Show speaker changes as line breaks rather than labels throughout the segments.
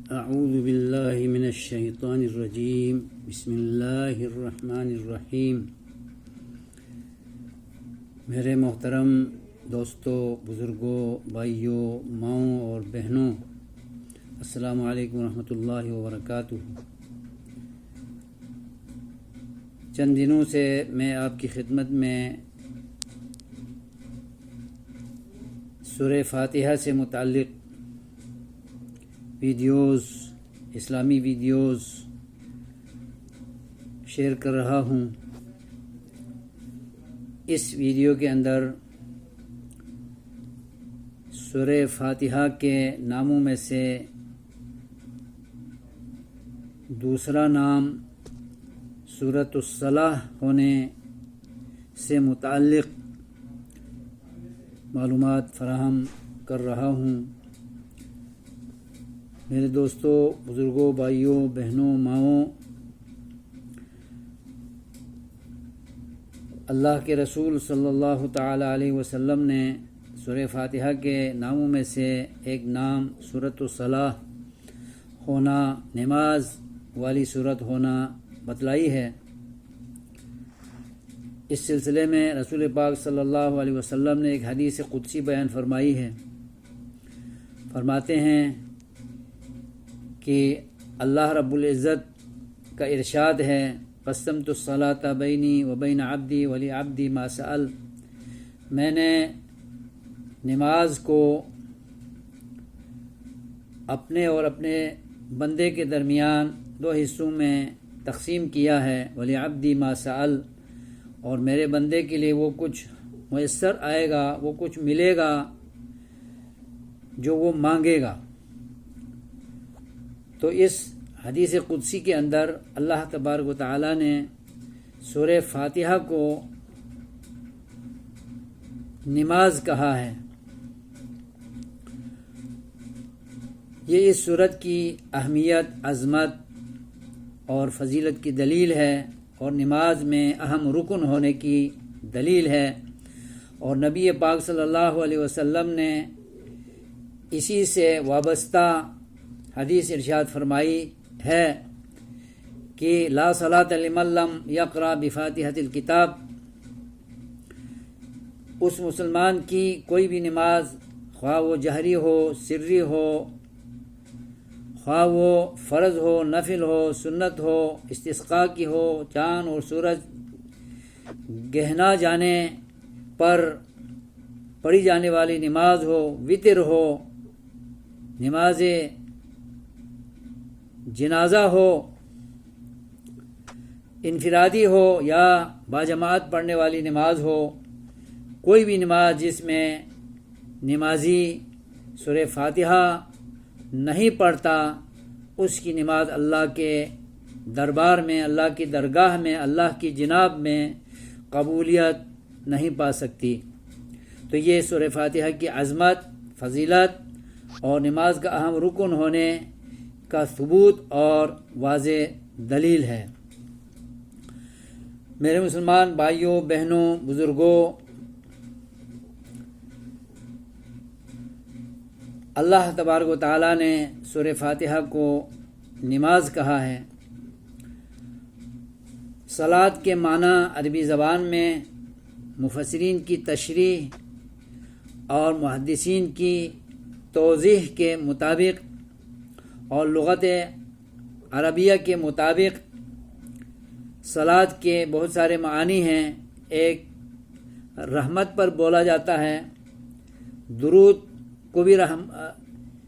اعوذ باللہ من الشیطان الرجیم بسم اللہ الرحمن الرحیم۔ میرے محترم دوستوں، بزرگوں، بھائیوں، ماؤں اور بہنوں، السلام علیکم ورحمۃ اللہ وبرکاتہ۔ چند دنوں سے میں آپ کی خدمت میں سورہ فاتحہ سے متعلق ویڈیوز، اسلامی ویڈیوز شیئر کر رہا ہوں۔ اس ویڈیو کے اندر سورہ فاتحہ کے ناموں میں سے دوسرا نام سورۃ الصلاح ہونے سے متعلق معلومات فراہم کر رہا ہوں۔ میرے دوستوں، بزرگوں، بھائیوں، بہنوں، ماؤں، اللہ کے رسول صلی اللہ تعالیٰ علیہ وسلم نے سورہ فاتحہ کے ناموں میں سے ایک نام سورۃ الصلاح ہونا، نماز والی سورت ہونا بتلائی ہے۔ اس سلسلے میں رسول پاک صلی اللہ علیہ وسلم نے ایک حدیث قدسی بیان فرمائی ہے۔ فرماتے ہیں کہ اللہ رب العزت کا ارشاد ہے، قسمت الصلاۃ بینی و بین عبدی ولی عبدی ما سأل۔ میں نے نماز کو اپنے اور اپنے بندے کے درمیان دو حصوں میں تقسیم کیا ہے، ولی عبدی ما سأل، اور میرے بندے کے لیے وہ کچھ میسر آئے گا، وہ کچھ ملے گا جو وہ مانگے گا۔ تو اس حدیث قدسی کے اندر اللہ تبارک و تعالیٰ نے سورہ فاتحہ کو نماز کہا ہے۔ یہ اس سورت کی اہمیت، عظمت اور فضیلت کی دلیل ہے، اور نماز میں اہم رکن ہونے کی دلیل ہے، اور نبی پاک صلی اللہ علیہ وسلم نے اسی سے وابستہ حدیث ارشاد فرمائی ہے کہ لا صلاۃ لمن لم یقرأ بفاتحۃ الکتاب۔ اس مسلمان کی کوئی بھی نماز، خواہ وہ جہری ہو، سری ہو، خواہ وہ فرض ہو، نفل ہو، سنت ہو، استسقاء کی ہو، چاند اور سورج گہنا جانے پر پڑھی جانے والی نماز ہو، وتر ہو، نماز جنازہ ہو، انفرادی ہو یا باجماعت پڑھنے والی نماز ہو، کوئی بھی نماز جس میں نمازی سورہ فاتحہ نہیں پڑھتا، اس کی نماز اللہ کے دربار میں، اللہ کی درگاہ میں، اللہ کی جناب میں قبولیت نہیں پا سکتی۔ تو یہ سورہ فاتحہ کی عظمت، فضیلت اور نماز کا اہم رکن ہونے کا ثبوت اور واضح دلیل ہے۔ میرے مسلمان بھائیوں، بہنوں، بزرگوں، اللہ تبارک و تعالیٰ نے سورہ فاتحہ کو نماز کہا ہے۔ صلاۃ کے معنی عربی زبان میں مفسرین کی تشریح اور محدثین کی توضیح کے مطابق اور لغت عربیہ کے مطابق صلاۃ کے بہت سارے معانی ہیں۔ ایک رحمت پر بولا جاتا ہے، درود کو بھی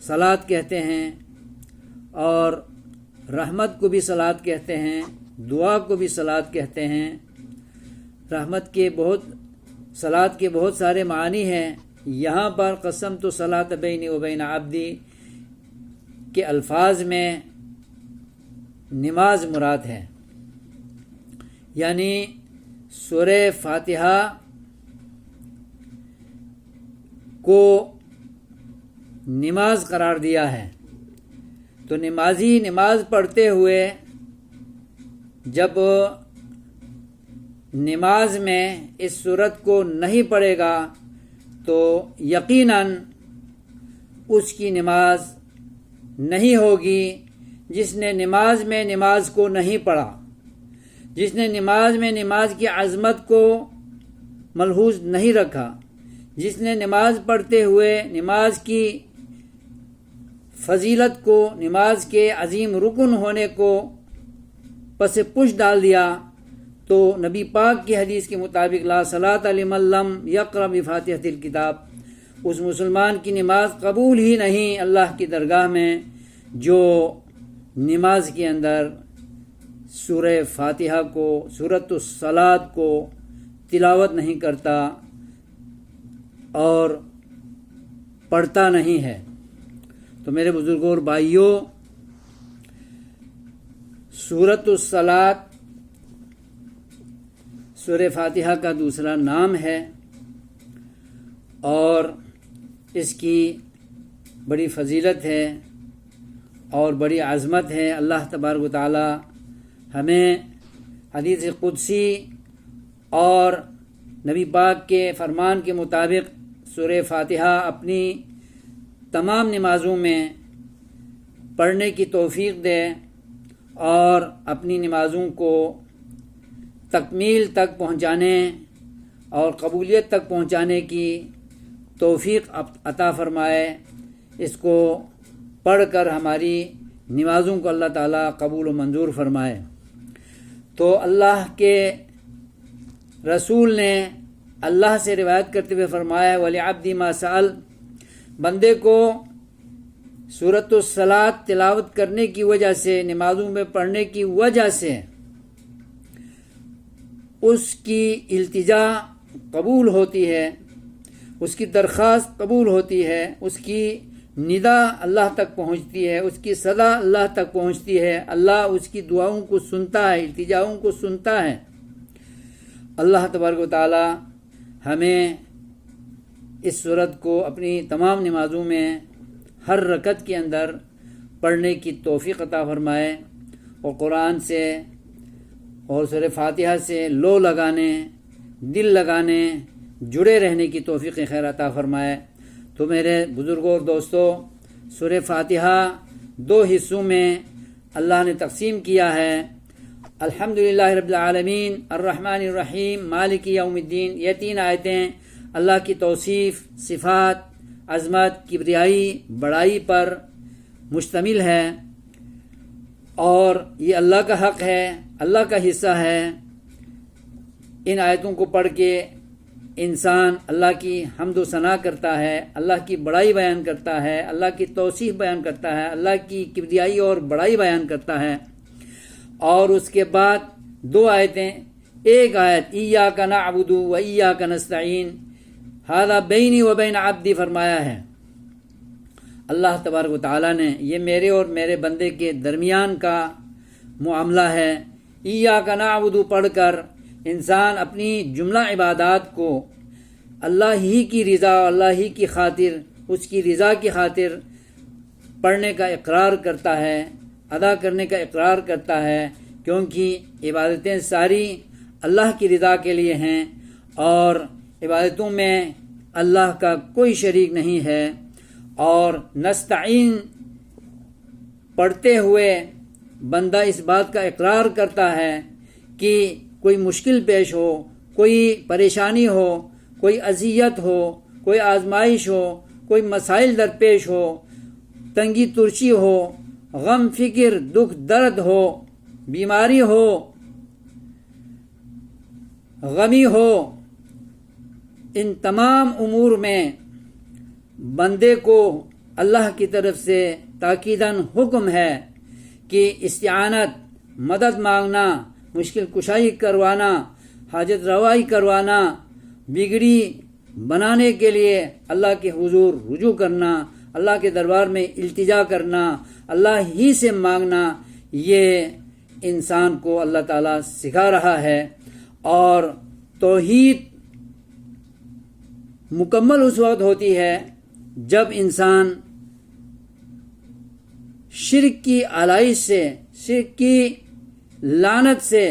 صلاۃ کہتے ہیں، اور رحمت کو بھی صلاۃ کہتے ہیں، دعا کو بھی صلاۃ کہتے ہیں۔ صلاۃ کے بہت سارے معانی ہیں۔ یہاں پر قسمت الصلاۃ بینی و بین عبدی کے الفاظ میں نماز مراد ہے، یعنی سورہ فاتحہ کو نماز قرار دیا ہے۔ تو نمازی نماز پڑھتے ہوئے جب نماز میں اس سورت کو نہیں پڑھے گا تو یقیناً اس کی نماز نہیں ہوگی جس نے نماز میں نماز کو نہیں پڑھا، جس نے نماز میں نماز کی عظمت کو ملحوظ نہیں رکھا، جس نے نماز پڑھتے ہوئے نماز کی فضیلت کو، نماز کے عظیم رکن ہونے کو پس پش ڈال دیا، تو نبی پاک کی حدیث کے مطابق لا صلاۃ لمن لم یقرأ بفاتحۃ الکتاب، اس مسلمان کی نماز قبول ہی نہیں اللہ کی درگاہ میں جو نماز کے اندر سورہ فاتحہ کو، سورۃ الصلاۃ کو تلاوت نہیں کرتا اور پڑھتا نہیں ہے۔ تو میرے بزرگوں اور بھائیوں، سورۃ الصلاۃ سورہ فاتحہ کا دوسرا نام ہے اور اس کی بڑی فضیلت ہے اور بڑی عظمت ہے۔ اللہ تبارک و تعالی ہمیں حدیث قدسی اور نبی پاک کے فرمان کے مطابق سورہ فاتحہ اپنی تمام نمازوں میں پڑھنے کی توفیق دے اور اپنی نمازوں کو تکمیل تک پہنچانے اور قبولیت تک پہنچانے کی توفیق عطا فرمائے۔ اس کو پڑھ کر ہماری نمازوں کو اللہ تعالیٰ قبول و منظور فرمائے۔ تو اللہ کے رسول نے اللہ سے روایت کرتے ہوئے فرمایا وَلِعَبْدِ مَا سَأَلَ، بندے کو سورۃ الصلاۃ تلاوت کرنے کی وجہ سے، نمازوں میں پڑھنے کی وجہ سے اس کی التجا قبول ہوتی ہے، اس کی درخواست قبول ہوتی ہے، اس کی ندا اللہ تک پہنچتی ہے، اس کی صدا اللہ تک پہنچتی ہے، اللہ اس کی دعاؤں کو سنتا ہے، التجاؤں کو سنتا ہے۔ اللہ تبارک و تعالی ہمیں اس سورت کو اپنی تمام نمازوں میں ہر رکعت کے اندر پڑھنے کی توفیق عطا فرمائے اور قرآن سے اور سورہ فاتحہ سے لو لگانے، دل لگانے، جڑے رہنے کی توفیق خیر عطا فرمائے۔ تو میرے بزرگوں اور دوستوں، سورہ فاتحہ دو حصوں میں اللہ نے تقسیم کیا ہے۔ الحمدللہ رب العالمین، الرحمن الرحیم، مالک یوم الدین، یہ تین آیتیں اللہ کی توصیف، صفات، عظمت، کبریائی، بڑائی پر مشتمل ہے اور یہ اللہ کا حق ہے، اللہ کا حصہ ہے۔ ان آیتوں کو پڑھ کے انسان اللہ کی حمد و ثنا کرتا ہے، اللہ کی بڑائی بیان کرتا ہے، اللہ کی توصیف بیان کرتا ہے، اللہ کی کبریائی اور بڑائی بیان کرتا ہے۔ اور اس کے بعد دو آیتیں، ایک آیت ایاک نعبد و ایاک نستعین، ھذا بینی و بین عبدی فرمایا ہے۔ اللہ تبارک و تعالیٰ نے یہ میرے اور میرے بندے کے درمیان کا معاملہ ہے۔ ایاک نعبد پڑھ کر انسان اپنی جملہ عبادات کو اللہ ہی کی رضا، اللہ ہی کی خاطر، اس کی رضا کی خاطر پڑھنے کا اقرار کرتا ہے، ادا کرنے کا اقرار کرتا ہے، کیونکہ عبادتیں ساری اللہ کی رضا کے لیے ہیں اور عبادتوں میں اللہ کا کوئی شریک نہیں ہے۔ اور نستعین پڑھتے ہوئے بندہ اس بات کا اقرار کرتا ہے کہ کوئی مشکل پیش ہو، کوئی پریشانی ہو، کوئی اذیت ہو، کوئی آزمائش ہو، کوئی مسائل درپیش ہو، تنگی ترشی ہو، غم فکر دکھ درد ہو، بیماری ہو، غمی ہو، ان تمام امور میں بندے کو اللہ کی طرف سے تاکیداً حکم ہے کہ استعانت، مدد مانگنا، مشکل کشائی کروانا، حاجت روائی کروانا، بگڑی بنانے کے لیے اللہ کے حضور رجوع کرنا، اللہ کے دربار میں التجا کرنا، اللہ ہی سے مانگنا، یہ انسان کو اللہ تعالیٰ سکھا رہا ہے۔ اور توحید مکمل اس وقت ہوتی ہے جب انسان شرک کی آلائش سے، شرک کی لعنت سے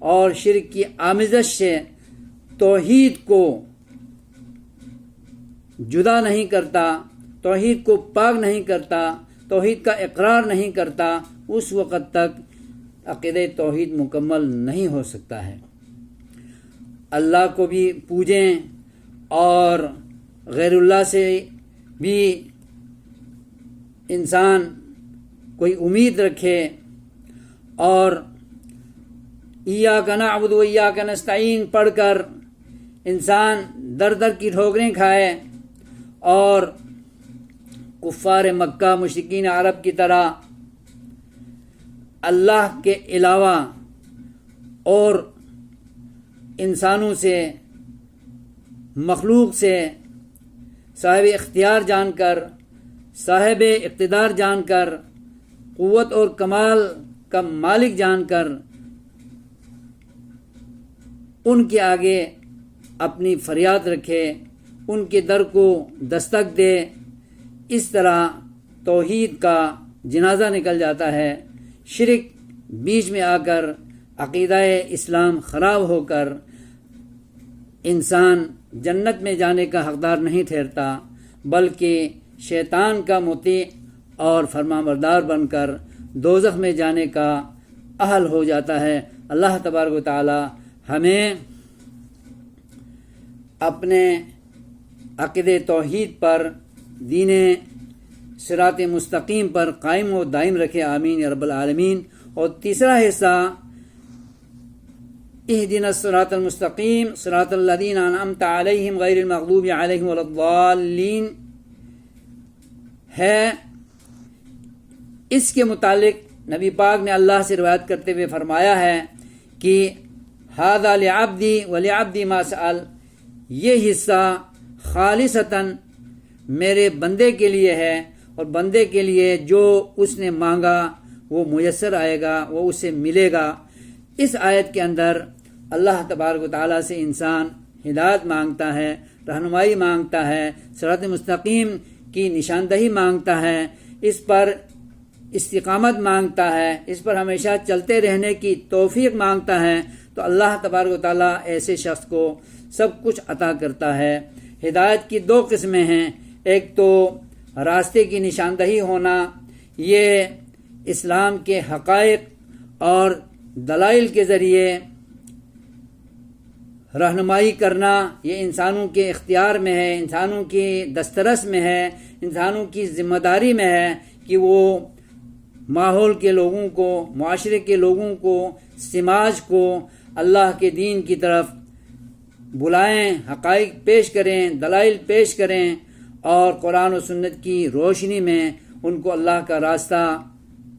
اور شرک کی آمیزش سے توحید کو جدا نہیں کرتا، توحید کو پاک نہیں کرتا، توحید کا اقرار نہیں کرتا اس وقت تک عقیدہ توحید مکمل نہیں ہو سکتا ہے۔ اللہ کو بھی پوجیں اور غیر اللہ سے بھی انسان کوئی امید رکھے، اور ایاک نعبد و ایاک نستعین پڑھ کر انسان در در کی ٹھوکریں کھائے اور کفار مکہ مشرکین عرب کی طرح اللہ کے علاوہ اور انسانوں سے، مخلوق سے صاحب اختیار جان کر، صاحب اقتدار جان کر، قوت اور کمال کا مالک جان کر ان کے آگے اپنی فریاد رکھے، ان کے در کو دستک دے، اس طرح توحید کا جنازہ نکل جاتا ہے۔ شرک بیچ میں آ کر عقیدہ اسلام خراب ہو کر انسان جنت میں جانے کا حقدار نہیں ٹھہرتا، بلکہ شیطان کا مطیع اور فرمانبردار بن کر دوزخ میں جانے کا اہل ہو جاتا ہے۔ اللہ تبارک و تعالی ہمیں اپنے عقیدہ توحید پر، دین صراط مستقیم پر قائم و دائم رکھے، آمین یا رب العالمین۔ اور تیسرا حصہ اہدنا الصراط المستقیم صراط الذین انعمت علیہم غیر المغضوب علیہم ولا الضالین ہے۔ اس کے متعلق نبی پاک نے اللہ سے روایت کرتے ہوئے فرمایا ہے کہ ھذا لعبدی ولعبدی ما سأل، یہ حصہ خالصتاً میرے بندے کے لیے ہے، اور بندے کے لیے جو اس نے مانگا وہ میسر آئے گا، وہ اسے ملے گا۔ اس آیت کے اندر اللہ تبارک و تعالیٰ سے انسان ہدایت مانگتا ہے، رہنمائی مانگتا ہے، صراط مستقیم کی نشاندہی مانگتا ہے، اس پر استقامت مانگتا ہے، اس پر ہمیشہ چلتے رہنے کی توفیق مانگتا ہے، تو اللہ تبارک و تعالیٰ ایسے شخص کو سب کچھ عطا کرتا ہے۔ ہدایت کی دو قسمیں ہیں، ایک تو راستے کی نشاندہی ہونا، یہ اسلام کے حقائق اور دلائل کے ذریعے رہنمائی کرنا، یہ انسانوں کے اختیار میں ہے، انسانوں کی دسترس میں ہے، انسانوں کی ذمہ داری میں ہے کہ وہ ماحول کے لوگوں کو، معاشرے کے لوگوں کو، سماج کو اللہ کے دین کی طرف بلائیں، حقائق پیش کریں، دلائل پیش کریں، اور قرآن و سنت کی روشنی میں ان کو اللہ کا راستہ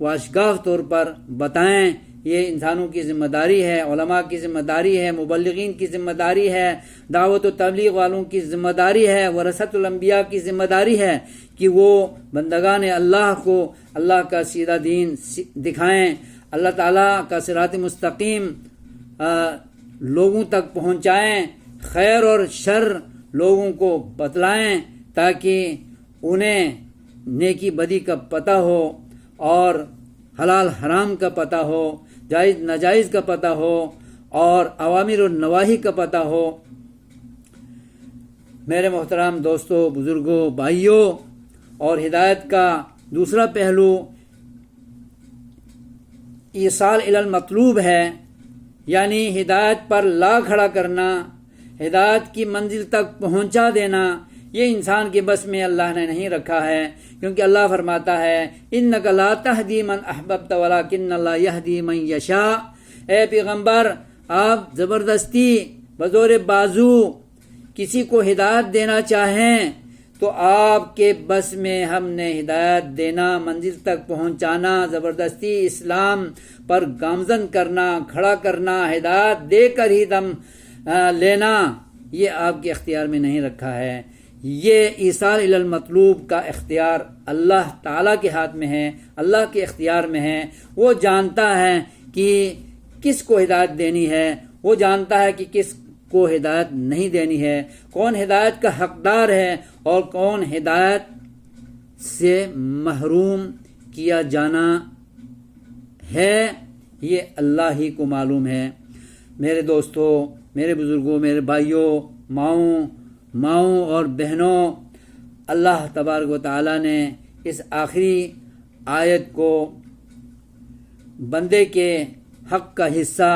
واشگاف طور پر بتائیں۔ یہ انسانوں کی ذمہ داری ہے، علماء کی ذمہ داری ہے، مبلغین کی ذمہ داری ہے، دعوت و تبلیغ والوں کی ذمہ داری ہے، ورثۃ الانبیاء کی ذمہ داری ہے کہ وہ بندگان اللہ کو اللہ کا سیدھا دین دکھائیں، اللہ تعالیٰ کا صراط مستقیم لوگوں تک پہنچائیں، خیر اور شر لوگوں کو بتلائیں، تاکہ انہیں نیکی بدی کا پتہ ہو اور حلال حرام کا پتہ ہو، جائز ناجائز کا پتہ ہو اور اوامر و نواہی کا پتہ ہو۔ میرے محترم دوستوں، بزرگوں، بھائیوں، اور ہدایت کا دوسرا پہلو ایصال الی المطلوب ہے، یعنی ہدایت پر لا کھڑا کرنا، ہدایت کی منزل تک پہنچا دینا۔ یہ انسان کے بس میں اللہ نے نہیں رکھا ہے، کیونکہ اللہ فرماتا ہے اِنَّکَ لَا تَهْدِي مَنْ أَحْبَبْتَ وَلَٰكِنَّ اللَّهَ يَهْدِي مَنْ يَشَاءُ۔ اے پیغمبر، آپ زبردستی بزور بازو کسی کو ہدایت دینا چاہیں تو آپ کے بس میں ہم نے ہدایت دینا، منزل تک پہنچانا، زبردستی اسلام پر گامزن کرنا، کھڑا کرنا، ہدایت دے کر ہی دم لینا، یہ آپ کے اختیار میں نہیں رکھا ہے۔ یہ ایصال الی المطلوب کا اختیار اللہ تعالیٰ کے ہاتھ میں ہے، اللہ کے اختیار میں ہے۔ وہ جانتا ہے کہ کس کو ہدایت دینی ہے، وہ جانتا ہے کہ کس کو ہدایت نہیں دینی ہے، کون ہدایت کا حقدار ہے اور کون ہدایت سے محروم کیا جانا ہے، یہ اللہ ہی کو معلوم ہے۔ میرے دوستوں، میرے بزرگوں، میرے بھائیوں، ماؤں اور بہنوں، اللہ تبارک و تعالیٰ نے اس آخری آیت کو بندے کے حق کا حصہ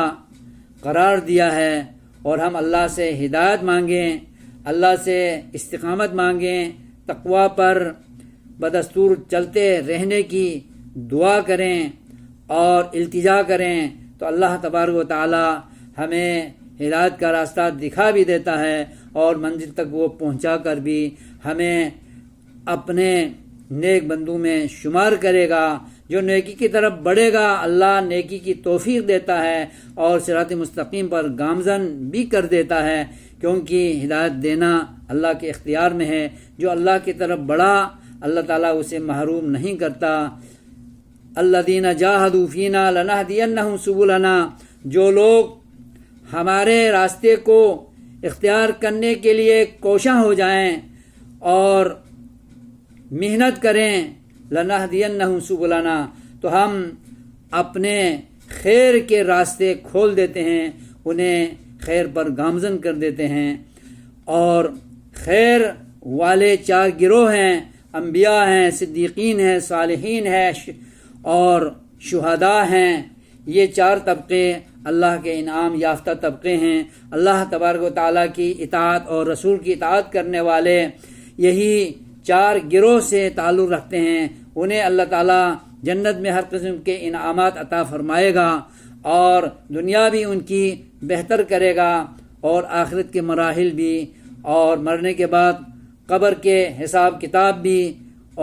قرار دیا ہے، اور ہم اللہ سے ہدایت مانگیں، اللہ سے استقامت مانگیں، تقوی پر بدستور چلتے رہنے کی دعا کریں اور التجا کریں، تو اللہ تبارک و تعالی ہمیں ہدایت کا راستہ دکھا بھی دیتا ہے اور منزل تک وہ پہنچا کر بھی ہمیں اپنے نیک بندوں میں شمار کرے گا۔ جو نیکی کی طرف بڑھے گا اللہ نیکی کی توفیق دیتا ہے اور صراط مستقیم پر گامزن بھی کر دیتا ہے، کیونکہ ہدایت دینا اللہ کے اختیار میں ہے۔ جو اللہ کی طرف بڑھا اللہ تعالیٰ اسے محروم نہیں کرتا۔ الذین جاہدوا فینا لنہدینہم سبلنا، جو لوگ ہمارے راستے کو اختیار کرنے کے لیے کوشاں ہو جائیں اور محنت کریں، لنہدینہم سبلنا، تو ہم اپنے خیر کے راستے کھول دیتے ہیں، انہیں خیر پر گامزن کر دیتے ہیں۔ اور خیر والے 4 گروہ ہیں، انبیاء ہیں، صدیقین ہیں، صالحین ہیں اور شہداء ہیں۔ یہ 4 طبقے اللہ کے انعام یافتہ طبقے ہیں۔ اللہ تبارک و تعالیٰ کی اطاعت اور رسول کی اطاعت کرنے والے یہی 4 گروہ سے تعلق رکھتے ہیں، انہیں اللہ تعالیٰ جنت میں ہر قسم کے انعامات عطا فرمائے گا اور دنیا بھی ان کی بہتر کرے گا اور آخرت کے مراحل بھی، اور مرنے کے بعد قبر کے حساب کتاب بھی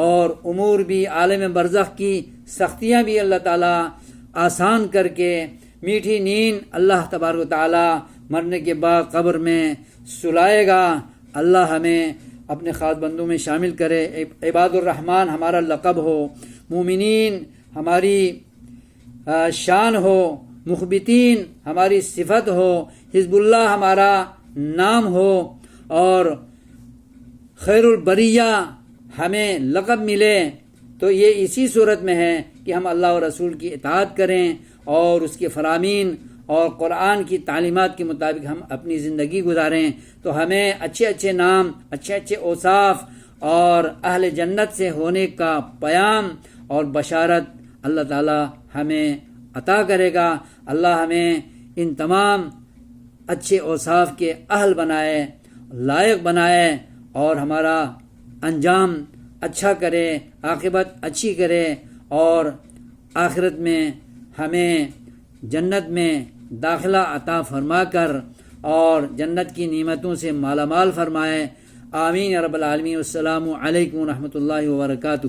اور امور بھی، عالم برزخ کی سختیاں بھی اللہ تعالیٰ آسان کر کے میٹھی نیند اللہ تبارک و تعالیٰ مرنے کے بعد قبر میں سلائے گا۔ اللہ ہمیں اپنے خاص بندوں میں شامل کرے۔ عباد الرحمن ہمارا لقب ہو، مومنین ہماری شان ہو، مخبتین ہماری صفت ہو، حزب اللہ ہمارا نام ہو، اور خیر البریہ ہمیں لقب ملے، تو یہ اسی صورت میں ہے کہ ہم اللہ اور رسول کی اطاعت کریں اور اس کے فرامین اور قرآن کی تعلیمات کے مطابق ہم اپنی زندگی گزاریں، تو ہمیں اچھے اچھے نام، اچھے اچھے اوصاف اور اہل جنت سے ہونے کا پیام اور بشارت اللہ تعالی ہمیں عطا کرے گا۔ اللہ ہمیں ان تمام اچھے اوصاف کے اہل بنائے، لائق بنائے، اور ہمارا انجام اچھا کرے، عاقبت اچھی کرے، اور آخرت میں ہمیں جنت میں داخلہ عطا فرما کر اور جنت کی نعمتوں سے مالا مال فرمائے۔ آمین یا رب العالمین۔ السلام علیکم ورحمۃ اللہ وبرکاتہ۔